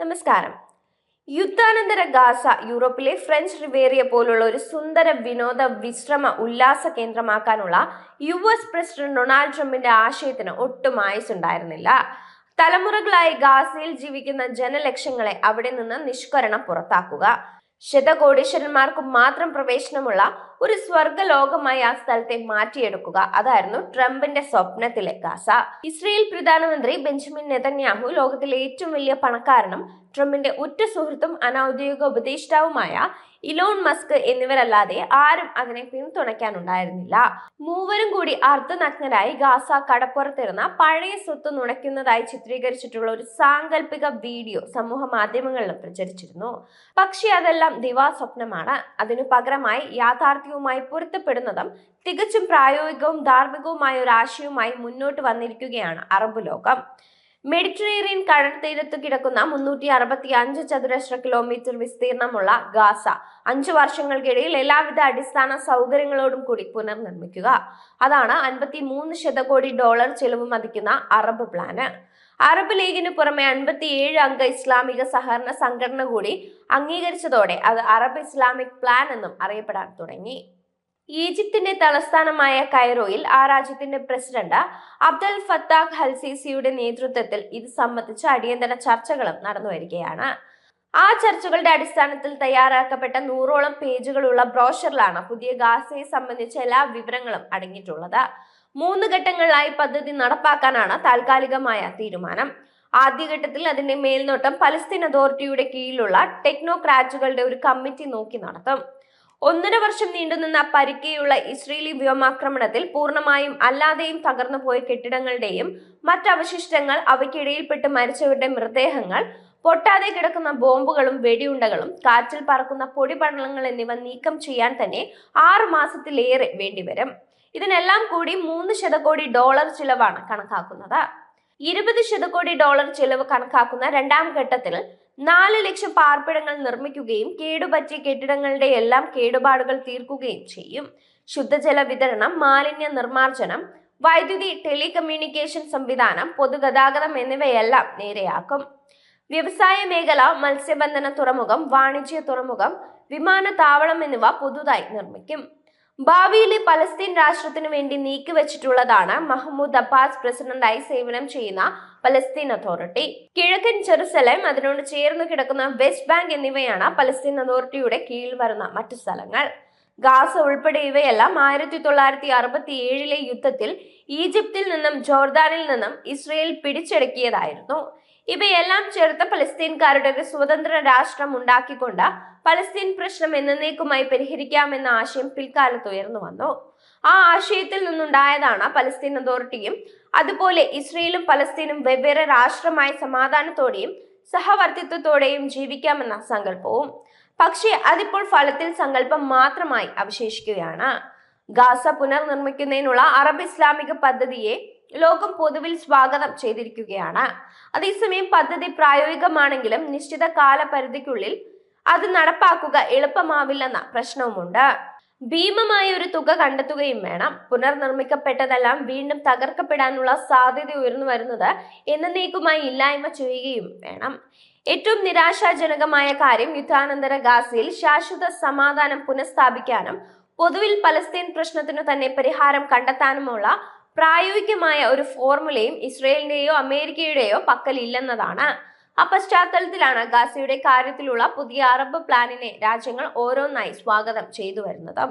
നമസ്കാരം. യുദ്ധാനന്തര ഗാസ യൂറോപ്പിലെ ഫ്രഞ്ച് റിവേറിയ പോലുള്ള ഒരു സുന്ദര വിനോദ വിശ്രമ ഉല്ലാസ കേന്ദ്രമാക്കാനുള്ള US പ്രസിഡന്റ് ഡൊണാൾഡ് ട്രംപിന്റെ ആശയത്തിന് ഒട്ടും ആയുസുണ്ടായിരുന്നില്ല. തലമുറകളായി ഗാസയിൽ ജീവിക്കുന്ന ജനലക്ഷങ്ങളെ അവിടെ നിന്ന് നിഷ്കരണം പുറത്താക്കുക, ശതകോടീശ്വരന്മാർക്ക് മാത്രം പ്രവേശനമുള്ള ഒരു സ്വർഗലോകമായി ആ സ്ഥലത്തെ മാറ്റിയെടുക്കുക, അതായിരുന്നു ട്രംപിന്റെ സ്വപ്നത്തിലെ ഗാസ. ഇസ്രയേൽ പ്രധാനമന്ത്രി ബെഞ്ചമിൻ നെതന്യാഹു, ലോകത്തിലെ ഏറ്റവും വലിയ പണക്കാരനും ട്രംപിന്റെ ഉറ്റ സുഹൃത്തും അനൌദ്യോഗിക ഉപദേഷ്ടാവുമായ ഇലോൺ മസ്ക് എന്നിവരല്ലാതെ ആരും അതിനെ പിന്തുണയ്ക്കാനുണ്ടായിരുന്നില്ല. മൂവരും കൂടി അർദ്ധനഗ്നരായി ഗാസ കടപ്പുറത്തിരുന്ന പഴയ സ്വത്ത് നുണയ്ക്കുന്നതായി ചിത്രീകരിച്ചിട്ടുള്ള ഒരു സാങ്കല്പിക വീഡിയോ സമൂഹ മാധ്യമങ്ങളിലും പ്രചരിച്ചിരുന്നു. പക്ഷെ അതെല്ലാം ദിവാസ്വപ്നമാണ്. അതിനു പകരമായി യാഥാർത്ഥ്യവുമായി പൊരുത്തപ്പെടുന്നതും തികച്ചും പ്രായോഗികവും ധാർമ്മികവുമായ ഒരു ആശയവുമായി മുന്നോട്ട് വന്നിരിക്കുകയാണ് അറബ് ലോകം. മെഡിറ്ററേനിയൻ കടൽ തീരത്ത് കിടക്കുന്ന 365 ചതുരശ്ര കിലോമീറ്റർ വിസ്തീർണമുള്ള ഗാസ 5 വർഷങ്ങൾക്കിടയിൽ എല്ലാവിധ അടിസ്ഥാന സൗകര്യങ്ങളോടും കൂടി പുനർനിർമ്മിക്കുക, അതാണ് $53 ശതകോടി ചെലവ് മതിക്കുന്ന അറബ് പ്ലാന്. അറബ് ലീഗിന് പുറമെ 57 അംഗ ഇസ്ലാമിക സഹകരണ സംഘടന കൂടി അംഗീകരിച്ചതോടെ അത് അറബ് ഇസ്ലാമിക് പ്ലാൻ എന്നും അറിയപ്പെടാൻ തുടങ്ങി. ഈജിപ്തിന്റെ തലസ്ഥാനമായ കൈറോയിൽ ആ രാജ്യത്തിന്റെ പ്രസിഡന്റ് അബ്ദൽ ഫത്താഹ് അൽ-സിസിയുടെ നേതൃത്വത്തിൽ ഇത് സംബന്ധിച്ച അടിയന്തര ചർച്ചകളും നടന്നു വരികയാണ്. ആ ചർച്ചകളുടെ അടിസ്ഥാനത്തിൽ തയ്യാറാക്കപ്പെട്ട 100ഓളം പേജുകളുള്ള ബ്രോഷറിലാണ് പുതിയ ഗാസയെ സംബന്ധിച്ച എല്ലാ വിവരങ്ങളും അടങ്ങിയിട്ടുള്ളത്. 3 ഘട്ടങ്ങളിലായി പദ്ധതി നടപ്പാക്കാനാണ് താൽക്കാലികമായ തീരുമാനം. ആദ്യഘട്ടത്തിൽ അതിന്റെ മേൽനോട്ടം പലസ്തീൻ അതോറിറ്റിയുടെ കീഴിലുള്ള ടെക്നോക്രാറ്റുകളുടെ ഒരു കമ്മിറ്റി നോക്കി നടത്തും. 1.5 വർഷം നീണ്ടുനിന്ന പരിക്കെയുള്ള ഇസ്രയേലി വ്യോമാക്രമണത്തിൽ പൂർണ്ണമായും അല്ലാതെയും തകർന്നുപോയ കെട്ടിടങ്ങളുടെയും മറ്റവശിഷ്ടങ്ങൾ, അവയ്ക്കിടയിൽപ്പെട്ട് മരിച്ചവരുടെ മൃതദേഹങ്ങൾ, പൊട്ടാതെ കിടക്കുന്ന ബോംബുകളും വെടിയുണ്ടകളും, കാറ്റിൽ പറക്കുന്ന പൊടിപടലങ്ങൾ എന്നിവ നീക്കം ചെയ്യാൻ തന്നെ 6 മാസത്തിലേറെ വേണ്ടിവരും. ഇതിനെല്ലാം കൂടി $3 ശതകോടി ചിലവാണ് കണക്കാക്കുന്നത്. $20 ശതകോടി ചിലവ് കണക്കാക്കുന്ന രണ്ടാം ഘട്ടത്തിൽ 4 ലക്ഷം പാർപ്പിടങ്ങൾ നിർമ്മിക്കുകയും കേടുപറ്റിയ കെട്ടിടങ്ങളുടെ എല്ലാം കേടുപാടുകൾ തീർക്കുകയും ചെയ്യും. ശുദ്ധജല വിതരണം, മാലിന്യ നിർമ്മാർജ്ജനം, വൈദ്യുതി, ടെലികമ്മ്യൂണിക്കേഷൻ സംവിധാനം, പൊതുഗതാഗതം എന്നിവയെല്ലാം നേരെയാക്കും. വ്യവസായ മേഖല, മത്സ്യബന്ധന തുറമുഖം, വാണിജ്യ തുറമുഖം, വിമാനത്താവളം എന്നിവ പുതുതായി നിർമ്മിക്കും. ഭാവിയിലെ പലസ്തീൻ രാഷ്ട്രത്തിനു വേണ്ടി നീക്കിവച്ചിട്ടുള്ളതാണ് മഹ്മൂദ് അബ്ബാസ് പ്രസിഡന്റായി സേവനം ചെയ്യുന്ന പലസ്തീൻ അതോറിറ്റി. കിഴക്കൻ ജെറുസലേം, അതിനോട് ചേർന്ന് കിടക്കുന്ന വെസ്റ്റ് ബാങ്ക് എന്നിവയാണ് പലസ്തീൻ അതോറിറ്റിയുടെ കീഴിൽ വരുന്ന മറ്റു സ്ഥലങ്ങൾ. ഗാസ ഉൾപ്പെടെ ഇവയെല്ലാം 1967 യുദ്ധത്തിൽ ഈജിപ്തിൽ നിന്നും ജോർദാനിൽ നിന്നും ഇസ്രയേൽ പിടിച്ചടക്കിയതായിരുന്നു. ഇവയെല്ലാം ചേർത്ത് പലസ്തീൻകാരുടെ ഒരു സ്വതന്ത്ര രാഷ്ട്രം ഉണ്ടാക്കിക്കൊണ്ട് പലസ്തീൻ പ്രശ്നം എന്നേക്കുമായി പരിഹരിക്കാമെന്ന ആശയം പിൽക്കാലത്ത് ഉയർന്നു വന്നു. ആ ആശയത്തിൽ നിന്നുണ്ടായതാണ് പലസ്തീൻ അതോറിറ്റിയും അതുപോലെ ഇസ്രയേലും പലസ്തീനും വെവ്വേറെ രാഷ്ട്രമായി സമാധാനത്തോടെയും സഹവർത്തിത്വത്തോടെയും ജീവിക്കാമെന്ന സങ്കല്പവും. പക്ഷേ അതിപ്പോൾ ഫലത്തിൽ സങ്കല്പം മാത്രമായി അവശേഷിക്കുകയാണ്. ഗാസ പുനർനിർമ്മിക്കുന്നതിനുള്ള അറബ് ഇസ്ലാമിക പദ്ധതിയെ ലോകം പൊതുവിൽ സ്വാഗതം ചെയ്തിരിക്കുകയാണ്. അതേസമയം പദ്ധതി പ്രായോഗികമാണെങ്കിലും നിശ്ചിത കാലപരിധിക്കുള്ളിൽ അത് നടപ്പാക്കുക എളുപ്പമാവില്ലെന്ന പ്രശ്നവുമുണ്ട്. ഭീമമായ ഒരു തുക കണ്ടെത്തുകയും വേണം. പുനർനിർമ്മിക്കപ്പെട്ടതെല്ലാം വീണ്ടും തകർക്കപ്പെടാനുള്ള സാധ്യത ഉയർന്നു വരുന്നത് എന്നേക്കുമായി ഇല്ലായ്മ ചെയ്യുകയും വേണം. ഏറ്റവും നിരാശാജനകമായ കാര്യം, യുദ്ധാനന്തര ഗാസയിൽ ശാശ്വത സമാധാനം പുനഃസ്ഥാപിക്കാനും പൊതുവിൽ പലസ്തീൻ പ്രശ്നത്തിനു തന്നെ പരിഹാരം കണ്ടെത്താനുമുള്ള പ്രായോഗികമായ ഒരു ഫോർമുലയും ഇസ്രയേലിന്റെയോ അമേരിക്കയുടെയോ പക്കലില്ലെന്നതാണ്. ആ പശ്ചാത്തലത്തിലാണ് ഗാസയുടെ കാര്യത്തിലുള്ള പുതിയ അറബ് പ്ലാനിനെ രാജ്യങ്ങൾ ഓരോന്നായി സ്വാഗതം ചെയ്തു വരുന്നത്.